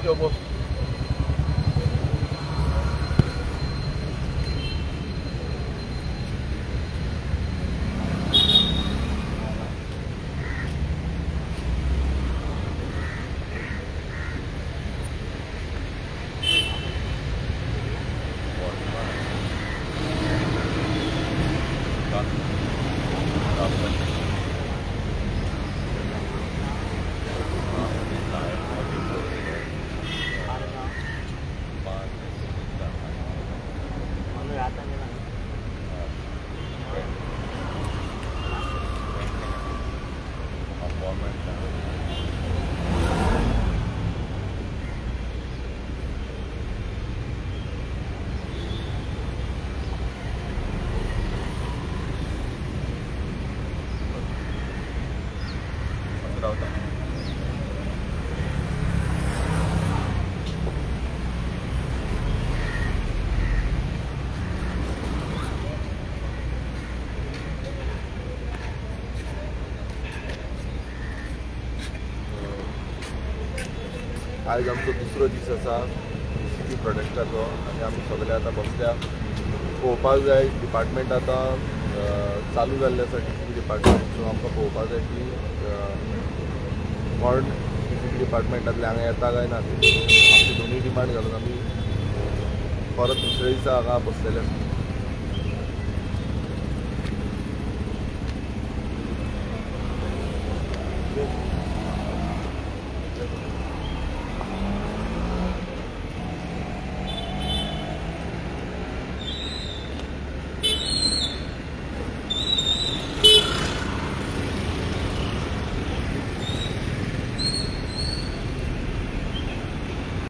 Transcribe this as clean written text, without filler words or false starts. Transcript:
जमो आज आमचो दुसरो दीस आसा DCP प्रोडक्टाचो आनी आमी सगळे आतां बसल्या पळोवपाक जाय डिपार्टमेंट आतां चालू जाल्लें आसा DCP डिपार्टमेंट. सो आमकां पळोवपाक जाय की कोण DCP डिपार्टमेंटांतले हांगा येता काय ना. आमची दोनूय डिमांड घालून आमी परत दुसऱ्या दिसा हांगा बसलेले आसा.